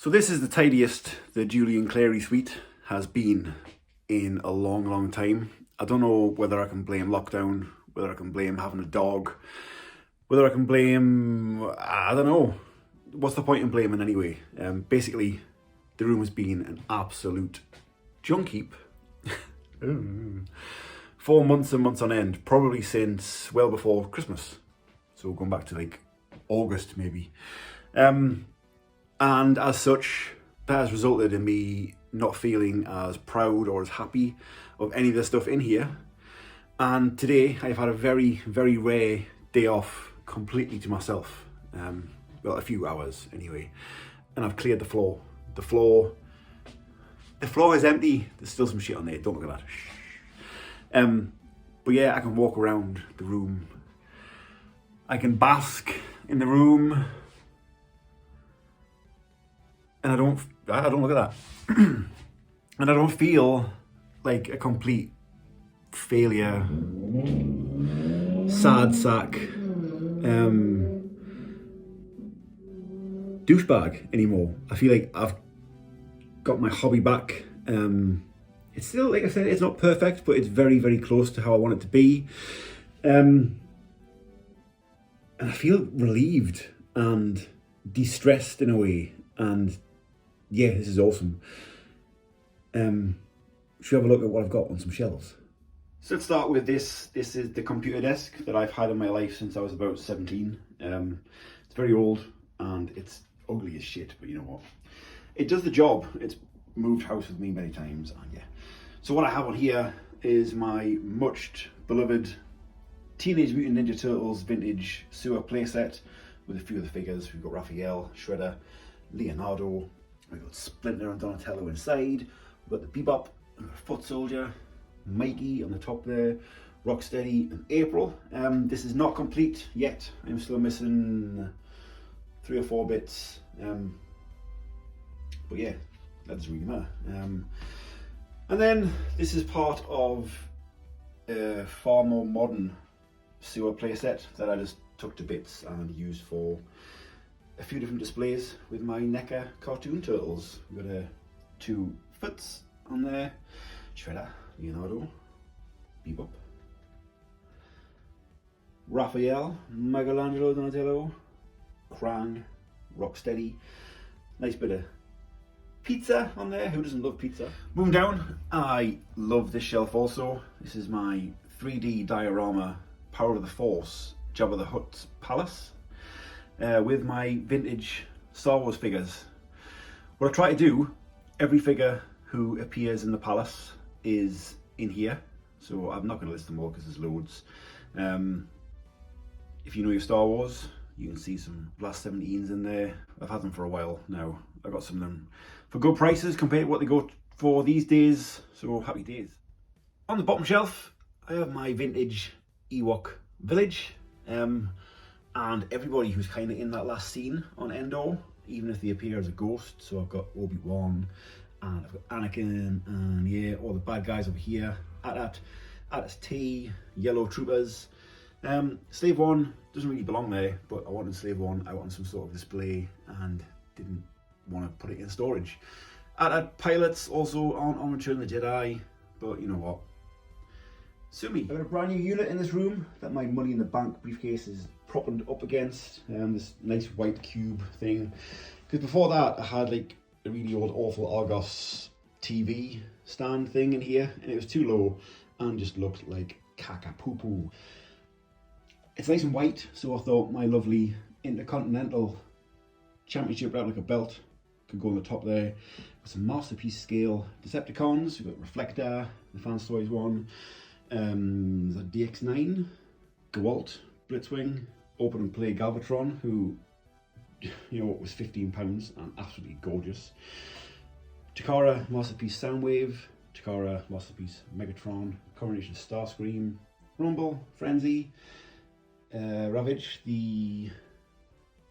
So this is the tidiest the Julian Clary suite has been in a long, long time. I don't know whether I can blame lockdown, whether I can blame having a dog, whether I can blame, I don't know. What's the point in blaming anyway? Basically, the room has been an absolute junk heap. 4 months and months on end, probably since well before Christmas. So going back to like August maybe. And as such, that has resulted in me not feeling as proud or as happy of any of the stuff in here. And today I've had a very, very rare day off completely to myself. Well, a few hours anyway. And I've cleared the floor. The floor is empty. There's still some shit on there. Don't look at that. But yeah, I can walk around the room. I can bask in the room. And I don't look at that. And I don't feel like a complete failure, sad sack, douchebag anymore. I feel like I've got my hobby back. It's still, like I said, it's not perfect, but it's very, very close to how I want it to be. And I feel relieved and de-stressed in a way. And yeah, this is awesome. Should we have a look at what I've got on some shelves? So let's start with this. This is the computer desk that I've had in my life since I was about 17. It's very old and it's ugly as shit, but you know what? It does the job. It's moved house with me many times, and yeah. So what I have on here is my much beloved Teenage Mutant Ninja Turtles vintage sewer playset with a few of the figures. We've got Raphael, Shredder, Leonardo, we've got Splinter and Donatello inside, we've got the Bebop, we've got Foot Soldier, Mikey on the top there, Rocksteady and April. This is not complete yet. I'm still missing 3 or 4 bits. But yeah, that doesn't really matter. And then this is part of a far more modern sewer playset that I just took to bits and used for a few different displays with my NECA cartoon turtles. We've got 2 Foots on there, Shredder, Leonardo, Bebop, Raphael, Michelangelo, Donatello, Krang, Rocksteady. Nice bit of pizza on there. Who doesn't love pizza? Moving down, I love this shelf also. This is my 3D diorama Power of the Force Jabba the Hutt Palace with my vintage Star Wars figures. What I try to do, every figure who appears in the palace is in here. So I'm not going to list them all because there's loads. If you know your Star Wars, you can see some last 17s in there. I've had them for a while now. I got some of them for good prices compared to what they go for these days. So happy days. On the bottom shelf, I have my vintage Ewok village. And everybody who's kind of in that last scene on Endor, even if they appear as a ghost. So I've got Obi-Wan, and I've got Anakin, and yeah, all the bad guys over here. AT-AT, Yellow Troopers. Slave 1 doesn't really belong there, but I wanted Slave 1 out on some sort of display and didn't want to put it in storage. AT-AT pilots also aren't on Return of the Jedi, but you know what? Sue me. I've got a brand new unit in this room that my Money in the Bank briefcase is propped up against. This nice white cube thing. Because before that, I had like a really old, awful Argos TV stand thing in here, and it was too low and just looked like caca poo poo. It's nice and white, so I thought my lovely Intercontinental Championship Replica belt could go on the top there. With some Masterpiece scale Decepticons. We've got Reflector, the Fans Toys one. There's a DX9, Gewalt, Blitzwing, Open and Play Galvatron, who, you know what, was £15 and absolutely gorgeous. Takara Masterpiece Soundwave, Takara Masterpiece Megatron, Coronation Starscream, Rumble, Frenzy, Ravage, the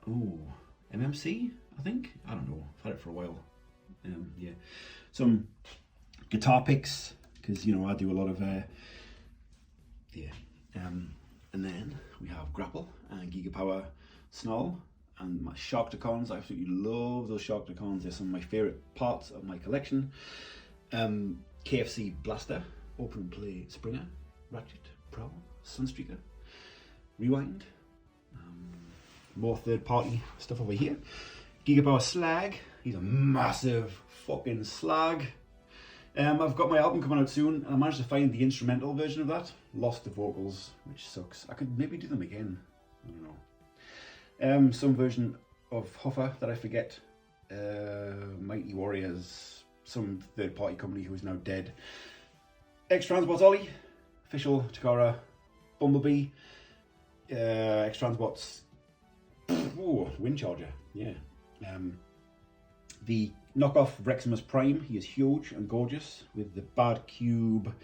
MMC, I think? I don't know, I've had it for a while. Yeah, some guitar picks, because you know I do a lot of and then we have Grapple and Gigapower Snarl and my Sharkticons. I absolutely love those Sharkticons. They're some of my favourite parts of my collection. KFC Blaster, Open and Play Springer, Ratchet, Prowl, Sunstreaker, Rewind. More third party stuff over here. Gigapower Slag, he's a massive fucking slag. I've got my album coming out soon, and I managed to find the instrumental version of that. Lost the vocals, which sucks. I could maybe do them again. I don't know. Some version of Hoffa that I forget. Mighty Warriors, some third party company who is now dead. X-Transbots Ollie, official Takara Bumblebee. X-Transbots Windcharger, yeah. The knockoff Reximus Prime, he is huge and gorgeous with the Bad Cube.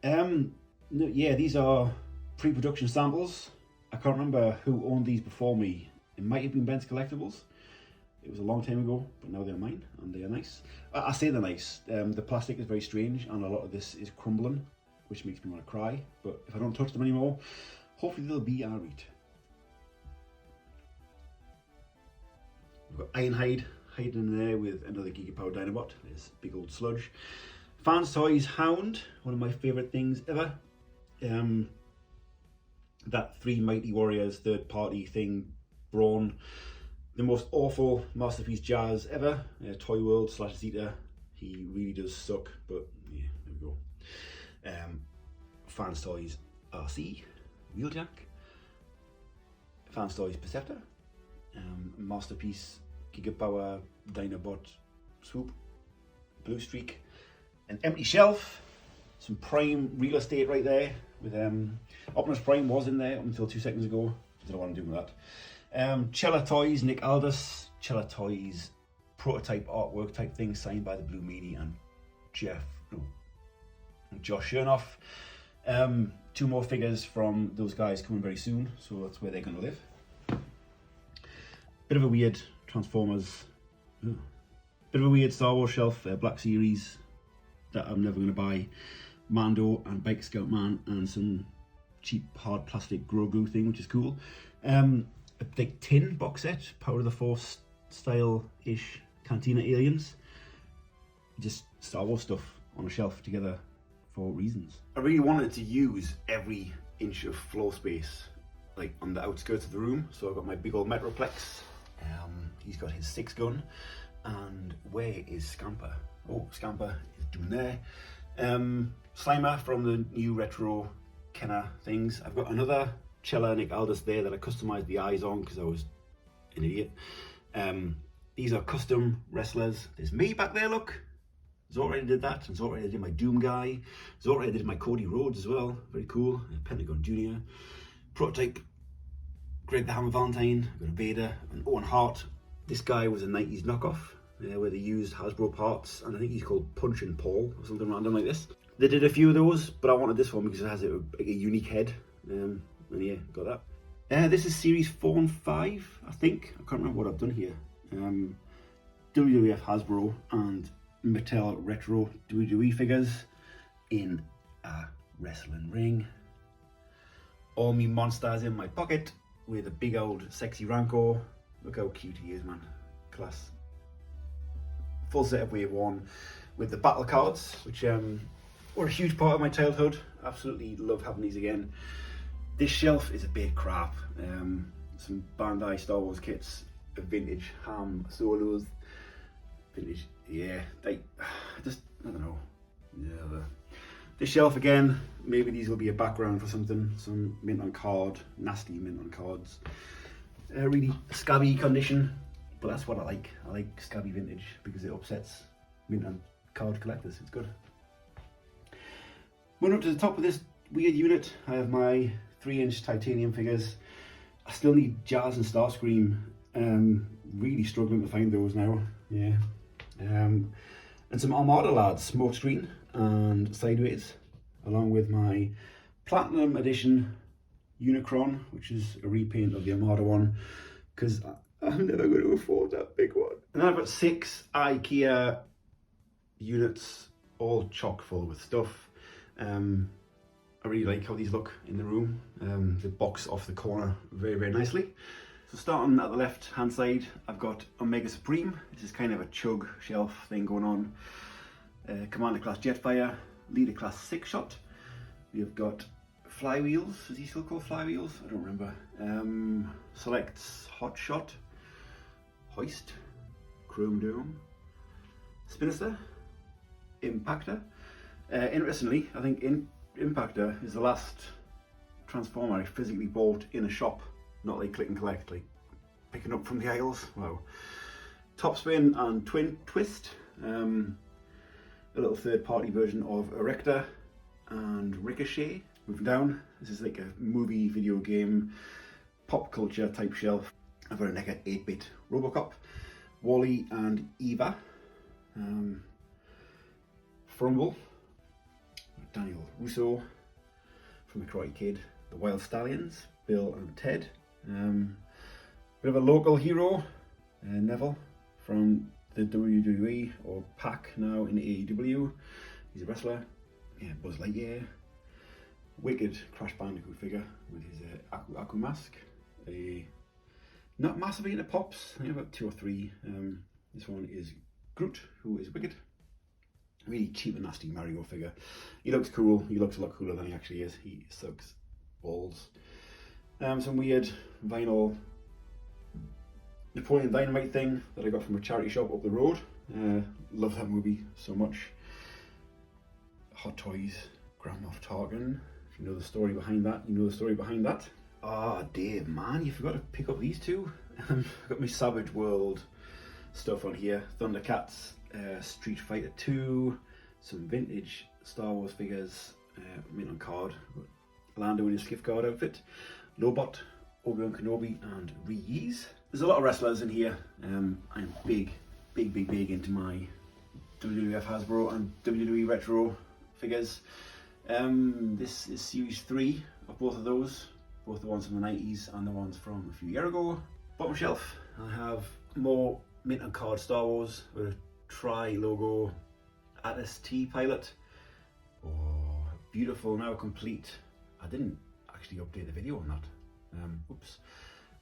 Yeah, these are pre-production samples. I can't remember who owned these before me. It might have been Ben's Collectibles. It was a long time ago, but now they're mine and they are nice. I say they're nice. The plastic is very strange and a lot of this is crumbling, which makes me want to cry. But if I don't touch them anymore, hopefully they'll be alright. We've got Ironhide hiding in there with another Gigapower Dinobot. There's big old sludge. Fans Toys Hound, one of my favourite things ever. That 3 Mighty Warriors third party thing, Brawn. The most awful Masterpiece Jazz ever. Toy World / Zeta. He really does suck, but yeah, there we go. Fans Toys RC, Wheeljack. Fans Toys Perceptor. Masterpiece Gigapower Dinobot Swoop, Blue Streak, an empty shelf, some Prime real estate right there with Optimus Prime was in there up until 2 seconds ago. I don't know what I'm doing with that. Cella Toys, Nick Aldis, Cella Toys prototype artwork type thing signed by the Blue Meanie and Josh Chernoff. 2 more figures from those guys coming very soon, so that's where they're going to live. Bit of a weird Transformers, bit of a weird Star Wars shelf, Black Series that I'm never going to buy. Mando and Bike Scout Man and some cheap hard plastic Grogu thing, which is cool. A big tin box set, Power of the Force style-ish Cantina aliens. Just Star Wars stuff on a shelf together for reasons. I really wanted to use every inch of floor space like on the outskirts of the room, so I've got my big old Metroplex. He's got his 6 gun, and where is Scamper? Oh, Scamper is doing there. Slimer from the new retro Kenner things. I've got another Cella Nick Aldis there that I customized the eyes on because I was an idiot. These are custom wrestlers. There's me back there, look. Zora did that, and Zora did my Doom guy. Zora did my Cody Rhodes as well, very cool. Pentagon Jr. Prototype Greg the Hammer Valentine. I've got a Vader, an Owen Hart. This guy was a 90s knockoff where they used Hasbro parts, and I think he's called Punch and Paul or something random like this. They did a few of those, but I wanted this one because it has a unique head. And yeah, got that. This is series 4 and 5, I think. I can't remember what I've done here. WWF Hasbro and Mattel Retro WWE figures in a wrestling ring. All me monsters in my pocket with a big old sexy Rancor. Look how cute he is, man. Class. Full set of Wave 1 with the battle cards, which were a huge part of my childhood. Absolutely love having these again. This shelf is a bit crap. Some Bandai Star Wars kits, a vintage Ham Solos. Vintage, yeah, I don't know. Yeah, this shelf again, maybe these will be a background for something. Some mint on card, nasty mint on cards. Really scabby condition, but that's what I like. I like scabby vintage because it upsets mint on card collectors. It's good. Moving up to the top of this weird unit, I have my 3-inch titanium figures. I still need Jazz and Starscream. Really struggling to find those now. Yeah. And some Armada lads, Smokescreen and Sideways, along with my Platinum Edition Unicron, which is a repaint of the Armada one, because I'm never going to afford that big one. And then I've got 6 IKEA units, all chock full with stuff. I really like how these look in the room. They box off the corner very, very nicely. So starting at the left hand side, I've got Omega Supreme. This is kind of a chug shelf thing going on. Commander class Jetfire, Leader class 6-shot. We've got Flywheels, is he still called Flywheels? I don't remember. Selects Hot Shot, Hoist, Chrome Dome, Spinister, Impactor. Interestingly, I think Impactor is the last Transformer I physically bought in a shop, not like click and collect, like picking up from the aisles. Wow. Topspin and Twin Twist. A little third-party version of Erector and Ricochet. Moving down, this is like a movie, video game, pop culture type shelf. I've got a NECA 8-bit Robocop, Wally and Eva, Frumble, Daniel Russo from The Karate Kid, The Wild Stallions, Bill and Ted. Bit of a local hero, Neville from the WWE, or PAC now in AEW. He's a wrestler. Yeah, Buzz Lightyear. Wicked Crash Bandicoot figure with his Aku mask. Not massively into pops, I think about 2 or 3. This one is Groot, who is Wicked. Really cheap and nasty Mario figure. He looks cool, he looks a lot cooler than he actually is. He sucks balls. Some weird vinyl Napoleon Dynamite thing that I got from a charity shop up the road. Love that movie so much. Hot Toys, Grand Moff Tarkin. If you know the story behind that, you know the story behind that. Ah, Dave, man, you forgot to pick up these two. I've got my Savage World stuff on here. Thundercats, Street Fighter 2, some vintage Star Wars figures, mint on card. Lando in his Skiff Guard outfit, Lobot, Obi-Wan Kenobi and Reese. There's a lot of wrestlers in here. I'm big into my WWF Hasbro and WWE Retro figures. This is series 3 of both of those, both the ones from the 90s and the ones from a few years ago. Bottom shelf, I have more mint on card Star Wars with a tri-logo Atlas T pilot. Oh, beautiful, now complete. I didn't actually update the video on that. Oops.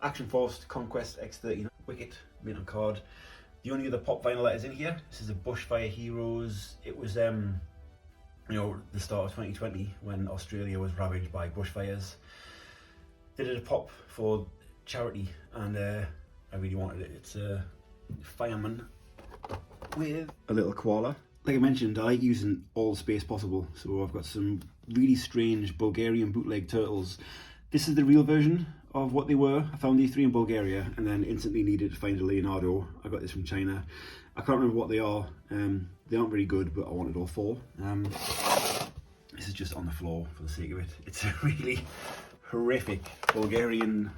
Action Force Conquest X39, Wicket, mint on card. The only other pop vinyl that is in here, this is a Bushfire Heroes. It was, you know, the start of 2020 when Australia was ravaged by bushfires. They did a pop for charity and I really wanted it. It's a fireman with a little koala. Like I mentioned, I like using all the space possible, so I've got some really strange Bulgarian bootleg turtles. This is the real version of what they were. I found these 3 in Bulgaria and then instantly needed to find a Leonardo. I got this from China. I can't remember what they are. They aren't very good, but I wanted all 4. This is just on the floor for the sake of it. It's a really horrific Bulgarian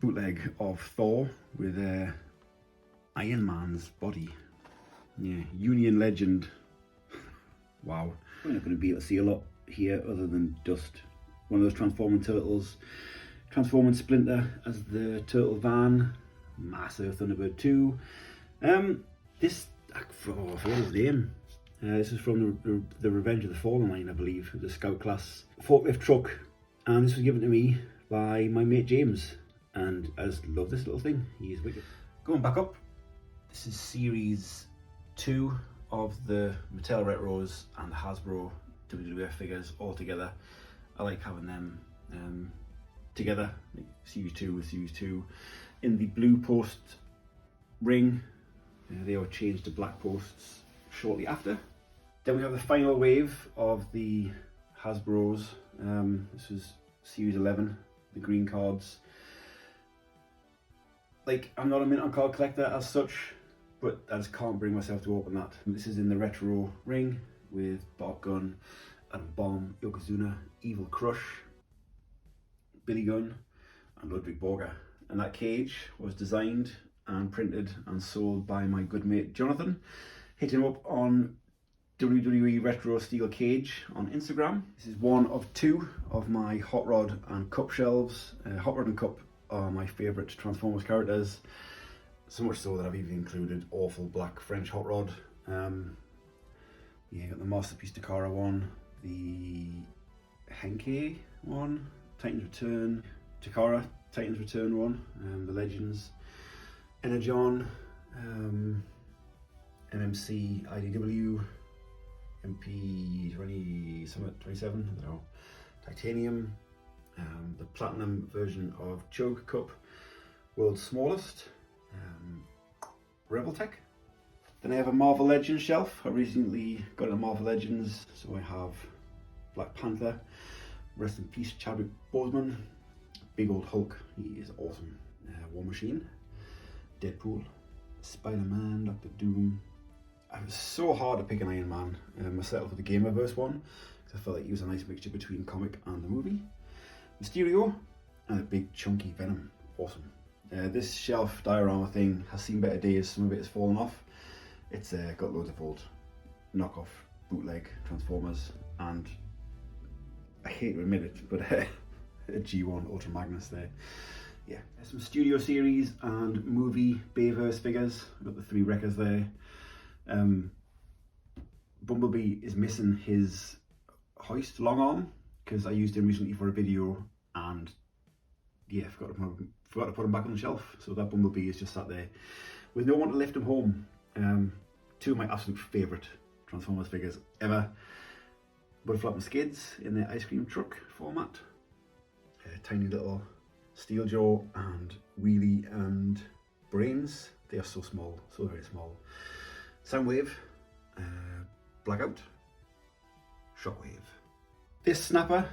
bootleg of Thor with Iron Man's body. Yeah, Union Legend. Wow. We're not going to be able to see a lot here other than dust. One of those transforming turtles. Transforming Splinter as the turtle van. Massive Thunderbird 2. This, I forgot his name. This is from the Revenge of the Fallen line, I believe. The Scout class forklift truck. And this was given to me by my mate James. And I just love this little thing. He is wicked. Going back up. This is series 2 of the Mattel Retros and the Hasbro WWF figures all together. I like having them together, like series 2 with series 2. In the blue post ring, they were changed to black posts shortly after. Then we have the final wave of the Hasbros. This was series 11, the green cards. Like, I'm not a mint on card collector as such, but I just can't bring myself to open that. This is in the retro ring with Bart Gunn, Adam Bomb, Yokozuna, Evil Crush, Billy Gunn and Ludwig Borger. And that cage was designed and printed and sold by my good mate Jonathan. Hit him up on WWE Retro Steel Cage on Instagram. This is one of 2 of my Hot Rod and Cup shelves. Hot Rod and Cup are my favourite Transformers characters. So much so that I've even included awful black French Hot Rod. Yeah, got the Masterpiece Takara one, the Henke one, Titan's Return, Takara Titans Return one, the Legends, Energon, MMC, IDW, MP 27, I don't know, Titanium, the Platinum version of Junkheap, World's Smallest, Rebel Tech. Then I have a Marvel Legends shelf. I recently got a Marvel Legends, so I have Black Panther, rest in peace Chadwick Boseman, big old Hulk, he is awesome, War Machine, Deadpool, Spider-Man, Doctor Doom. I was so hard to pick an Iron Man myself with the Gamerverse one, because I felt like he was a nice mixture between comic and the movie. Mysterio, and a big chunky Venom, awesome. This shelf diorama thing has seen better days, some of it has fallen off. It's got loads of old knockoff bootleg Transformers, and I hate to admit it, but a G1 Ultra Magnus there. Yeah, there's some Studio Series and movie Bayverse figures. I've got the 3 Wreckers there. Bumblebee is missing his hoist long arm because I used him recently for a video, and yeah, forgot to put him back on the shelf. So that Bumblebee is just sat there with no one to lift him home. 2 of my absolute favourite Transformers figures ever. Butterflap and Skids in their ice cream truck format. Tiny little Steeljaw and Wheelie and Brains. They are so small, so very small. Soundwave, Blackout, Shockwave. This snapper,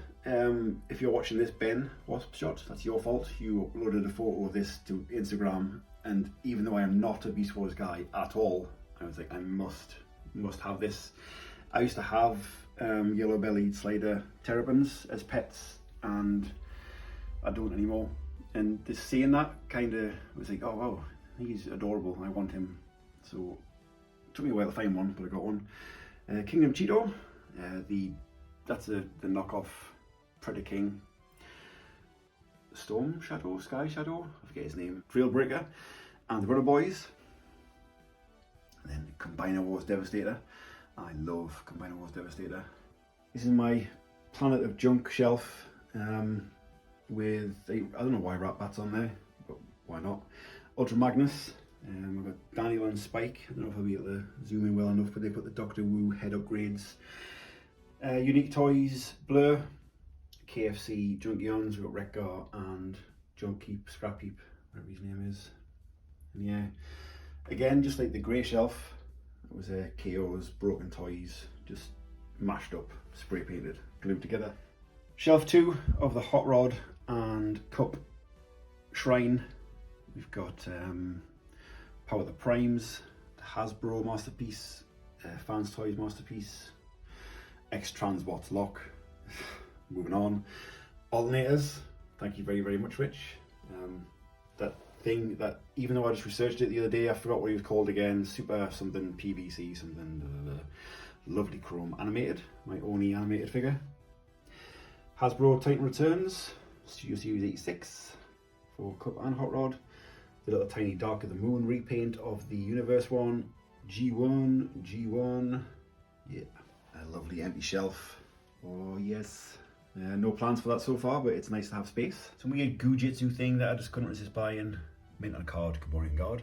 if you're watching this Ben Wasp shot, that's your fault. You uploaded a photo of this to Instagram, and even though I am not a Beast Wars guy at all, I was like, I must have this. I used to have yellow-bellied Slider Terrapins as pets, and I don't anymore. And just seeing that kind of was like, oh wow, he's adorable, I want him. So it took me a while to find one, but I got one. Kingdom Cheeto, that's the knockoff Predator King. Storm Shadow, Sky Shadow, I forget his name. Trailbreaker, and the Runner Boys. And then Combiner Wars Devastator. I love Combiner Wars Devastator. This is my Planet of Junk shelf with, I don't know why Rat Bat's on there, but why not? Ultra Magnus. We've got Daniel and Spike. I don't know if I'll be able to zoom in well enough, but they put the Doctor Wu head upgrades. Unique Toys, Blur, KFC, Junkions, we've got Wreckgar and Junkheap, Scrap Heap, whatever his name is. And yeah, again, just like the grey shelf, it was KO's Broken Toys, just mashed up, spray painted, glued together. Shelf 2 of the Hot Rod and Cup Shrine. We've got Power the Primes, the Hasbro Masterpiece, Fans Toys Masterpiece, X-Transbots Lock. Moving on. Alternators, thank you very, very much, Rich. That thing that, even though I just researched it the other day, I forgot what he was called again. Super something PVC something. Lovely chrome animated. My only animated figure. Hasbro Titan Returns, Studio Series 86 for Cup and Hot Rod. The little tiny Dark of the Moon repaint of the Universe one. G1. Yeah, a lovely empty shelf. Oh yes. No plans for that so far, but it's nice to have space. Some weird Gujitsu thing that I just couldn't resist buying. Mint on a card, Bootleg guard.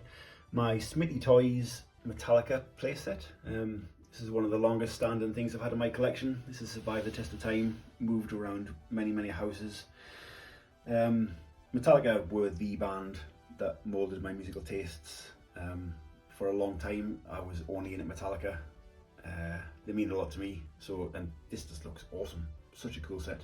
My Smitty Toys Metallica playset. This is one of the longest standing things I've had in my collection. This has survived the test of time, moved around many houses. Metallica were the band that moulded my musical tastes. For a long time, I was only in at Metallica. They mean a lot to me, and this just looks awesome. Such a cool set.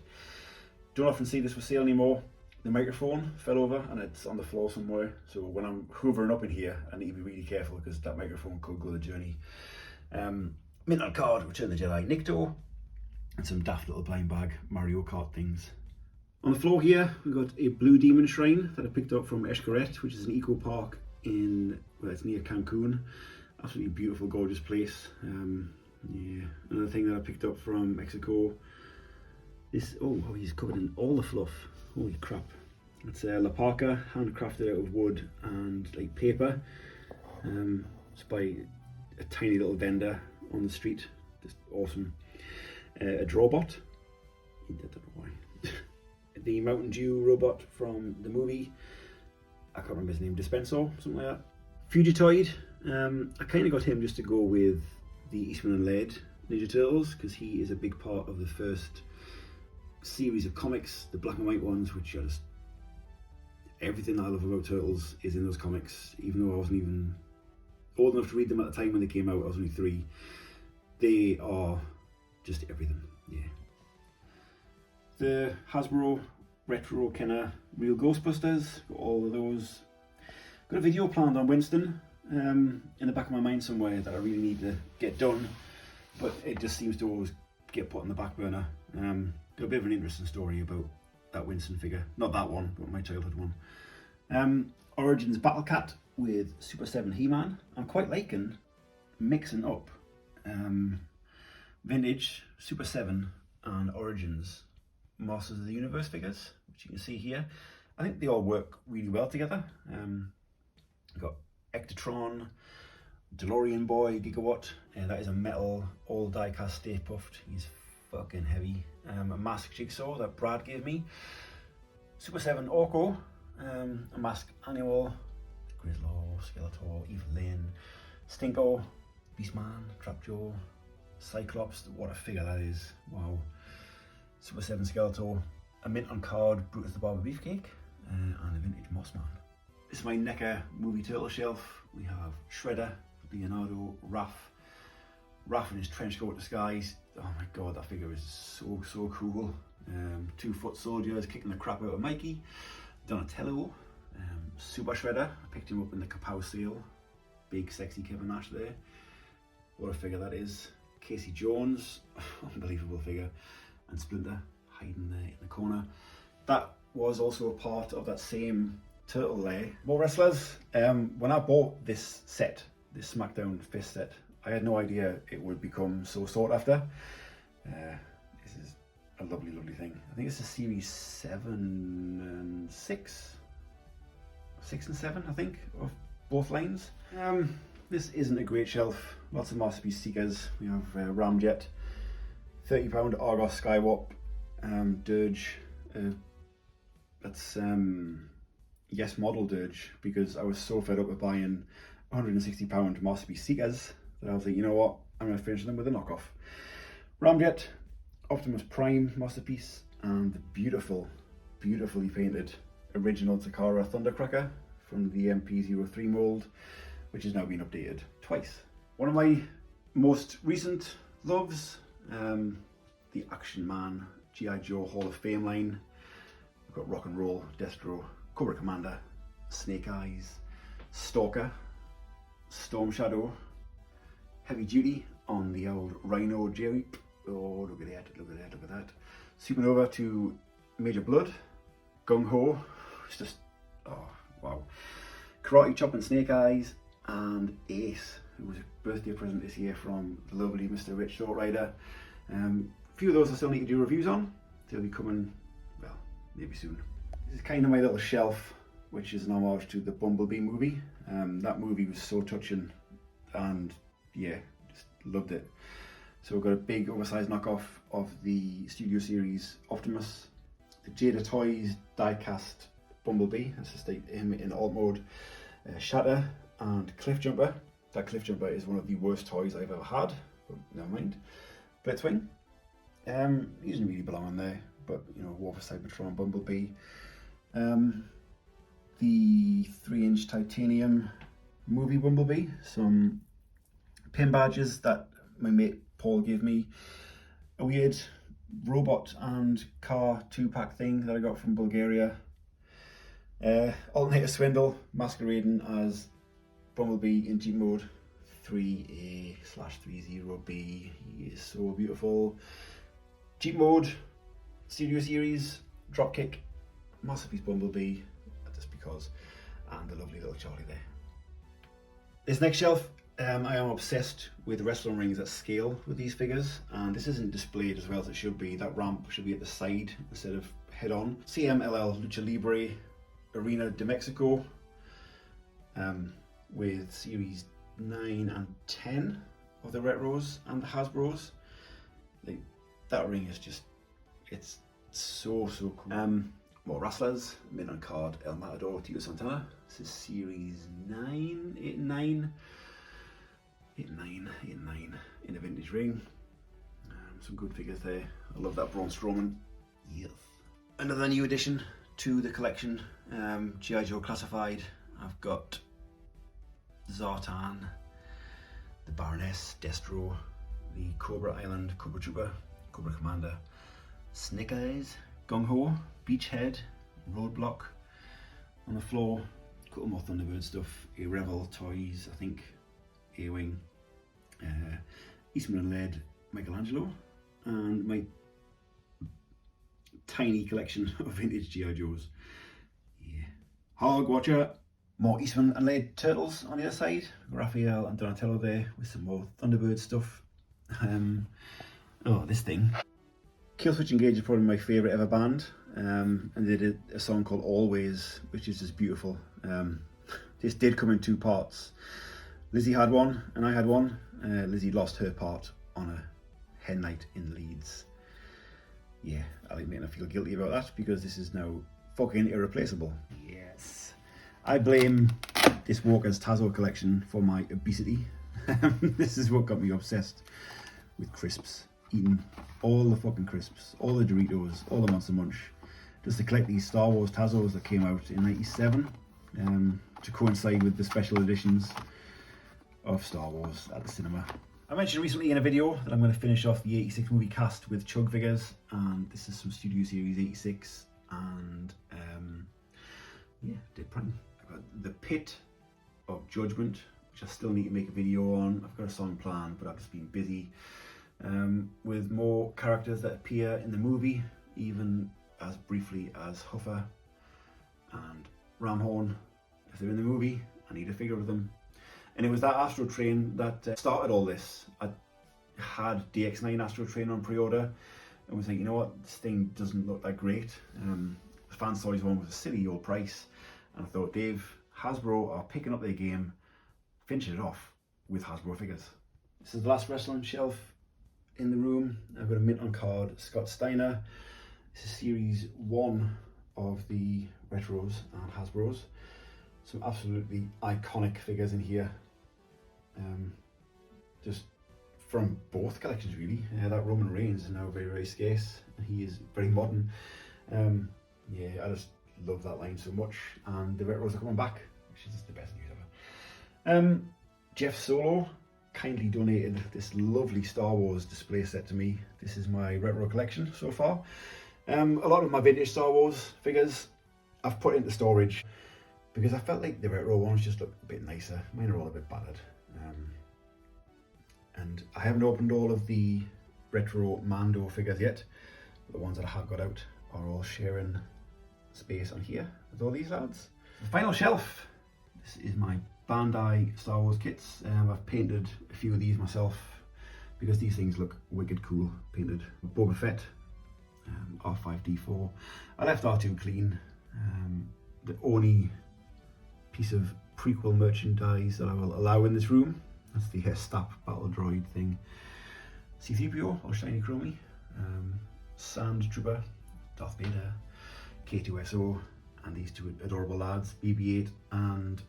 Don't often see this for sale anymore. The microphone fell over and it's on the floor somewhere, so when I'm hoovering up in here I need to be really careful because that microphone could go the journey. Mint on card, Return of the Jedi Nikto, and some daft little blind bag Mario Kart things. On the floor here we've got a Blue Demon Shrine that I picked up from Xcaret, which is an eco park in, well, it's near Cancun. Absolutely beautiful, gorgeous place. Yeah, another thing that I picked up from Mexico. This, oh, he's covered in all the fluff. Holy crap. It's a La Parka, handcrafted out of wood and like paper. It's by a tiny little vendor on the street. Just awesome. A Drawbot. I don't know why. the Mountain Dew robot from the movie. I can't remember his name, Dispensor, something like that. Fugitoid, I kind of got him just to go with the Eastman and Laird Ninja Turtles, because he is a big part of the first series of comics, the black and white ones, which are just everything I love about Turtles is in those comics. Even though I wasn't even old enough to read them at the time when they came out, I was only 3. They are just everything, yeah. The Hasbro Retro Kenner Real Ghostbusters, got all of those. Got a video planned on Winston in the back of my mind somewhere that I really need to get done, but it just seems to always get put on the back burner. Got a bit of an interesting story about that Winston figure. Not that one, but my childhood one. Origins Battle Cat with Super 7 He-Man. I'm quite liking mixing up vintage Super 7 and Origins Masters of the Universe figures, which you can see here. I think they all work really well together. Got Ectotron, DeLorean Boy, Gigawatt. That is a metal, all die-cast, stay puffed. He's fucking heavy. A mask Jigsaw that Brad gave me. Super 7 Orko, a mask Annual, Grizzlaw, Skeletor, Evil Lyn, Stinko, Beastman, Trapjaw, Cyclops. What a figure that is! Wow. Super 7 Skeletor, a mint on card Brutus the Barber Beefcake, and a vintage Mossman. This is my NECA movie turtle shelf. We have Shredder, Leonardo, Raph in his trench coat disguise. Oh my god, that figure is so cool. 2-foot soldiers kicking the crap out of Mikey. Donatello, Super Shredder. I picked him up in the Kapow sale. Big sexy Kevin Nash there. What a figure that is. Casey Jones, unbelievable figure. And Splinter hiding there in the corner. That was also a part of that same turtle lair. More wrestlers. When I bought this set, this SmackDown Fist set, I had no idea it would become so sought after. This is a lovely thing. I think it's a series 7 and 6. 6 and 7, I think, of both lines. This isn't a great shelf. Lots of Masterpiece Seekers. We have Ramjet, £30 Argos Skywarp, Dirge. That's Yes Model Dirge, because I was so fed up with buying £160 Masterpiece Seekers that I was like, you know what, I'm going to finish them with a knockoff. Ramjet, Optimus Prime Masterpiece, and the beautifully painted original Takara Thundercracker from the MP03 mold, which has now been updated twice. One of my most recent loves, the Action Man G.I. Joe Hall of Fame line. We've got Rock and Roll, Destro, Cobra Commander, Snake Eyes, Stalker, Storm Shadow, Heavy Duty on the old Rhino Jeep. Oh, look at that. Supernova to Major Blood, Gung Ho, it's just, oh wow. Karate Chop and Snake Eyes, and Ace, who was a birthday present this year from the lovely Mr. Rich Short Rider. A few of those I still need to do reviews on. They'll be coming, well, maybe soon. This is kind of my little shelf, which is an homage to the Bumblebee movie. That movie was so touching, and yeah, just loved it. So we've got a big oversized knockoff of the Studio Series Optimus, the Jada Toys die-cast Bumblebee, that's just him in alt mode, Shatter, and Cliff Jumper. That Cliff Jumper is one of the worst toys I've ever had, but never mind. Blitzwing, he doesn't really belong on there, but you know, War for Cybertron Bumblebee. The 3-inch titanium movie Bumblebee, some pin badges that my mate Paul gave me, a weird robot and car 2-pack thing that I got from Bulgaria, Alternator Swindle masquerading as Bumblebee in Jeep mode 3A/30B. He is so beautiful. Jeep mode, Studio Series, Dropkick, Masterpiece Bumblebee, just because, and the lovely little Charlie there. This next shelf, I am obsessed with wrestling rings at scale with these figures, and this isn't displayed as well as it should be. That ramp should be at the side instead of head on. CMLL Lucha Libre Arena de Mexico, with series 9 and 10 of the retros and the Hasbros. Like, that ring is just, it's So cool. More wrestlers, mint on card El Matador, Tito Santana. This is series 9, 8 and 9. 8 and 9 in a vintage ring. Some good figures there. I love that Braun Strowman. Yes. Another new addition to the collection, G.I. Joe Classified. I've got Zartan, the Baroness, Destro, the Cobra Island, Cobra Trooper, Cobra Commander, Snake Eyes, Gung Ho, Beachhead, Roadblock. On the floor, a couple more Thunderbird stuff, a Revel Toys, I think, A-Wing, Eastman and Lead, Michelangelo, and my tiny collection of vintage G.I. Joes. Yeah. Hog Watcher. More Eastman and Lead Turtles on the other side. Raphael and Donatello there with some more Thunderbird stuff. Oh, this thing. Killswitch Engage is probably my favourite ever band. And they did a song called Always, which is just beautiful. This did come in 2 parts. Lizzie had one and I had one. Lizzie lost her part on a hen night in Leeds. Yeah, I like making her feel guilty about that because this is now fucking irreplaceable. Yes. I blame this Walker's Tazo collection for my obesity. This is what got me obsessed with crisps. Eating all the fucking crisps, all the Doritos, all the Monster Munch, just to collect these Star Wars Tazos that came out in '97 to coincide with the special editions of Star Wars at the cinema. I mentioned recently in a video that I'm going to finish off the 86 movie cast with Chug figures, and this is some Studio Series 86, and yeah, did prime. I've got the Pit of Judgment, which I still need to make a video on. I've got a song planned, but I've just been busy with more characters that appear in the movie, even as briefly as Huffer and Ramhorn. If they're in the movie, I need a figure of them. And it was that Astro Train that started all this. I had DX9 Astro Train on pre-order and was like, you know what, this thing doesn't look that great. The Fan Stories one was a silly old price, and I thought, Dave, Hasbro are picking up their game, finishing it off with Hasbro figures. This is the last wrestling shelf in the room. I've got a mint on card Scott Steiner. This is series 1 of the Retros and Hasbros. Some absolutely iconic figures in here. Just from both collections really. That Roman Reigns is now very, very scarce. He is very modern. Yeah, I just love that line so much. And the Retros are coming back, which is just the best news ever. Jeff Solo kindly donated this lovely Star Wars display set to me. This is my retro collection so far. A lot of my vintage Star Wars figures I've put into storage because I felt like the retro ones just look a bit nicer. Mine are all a bit battered. And I haven't opened all of the retro Mando figures yet. The ones that I have got out are all sharing space on here with all these lads. The final shelf. This is my Bandai Star Wars kits. I've painted a few of these myself because these things look wicked cool painted. Boba Fett, R5D4. I left R2 clean. The only piece of prequel merchandise that I will allow in this room, that's the Stap Battle Droid thing. C-3PO or Shiny Chromie, Sand Trooper, Darth Vader, K2SO, and these 2 adorable lads, BB-8 and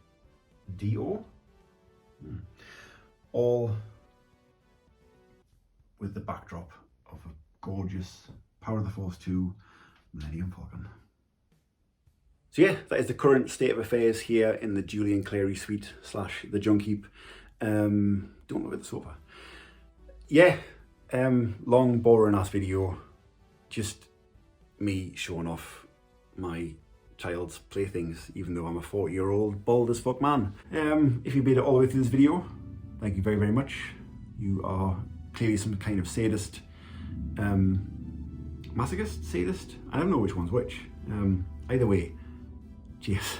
D.O. All with the backdrop of a gorgeous Power of the Force 2 Millennium Falcon. So yeah, that is the current state of affairs here in the Julian Clary suite / the Junkheap. Don't look at the sofa. Yeah, long boring ass video, just me showing off my child's playthings, even though I'm a 40-year-old bald as fuck man. If you made it all the way through this video, thank you very, very much. You are clearly some kind of sadist, masochist, sadist. I don't know which one's which. Either way, cheers.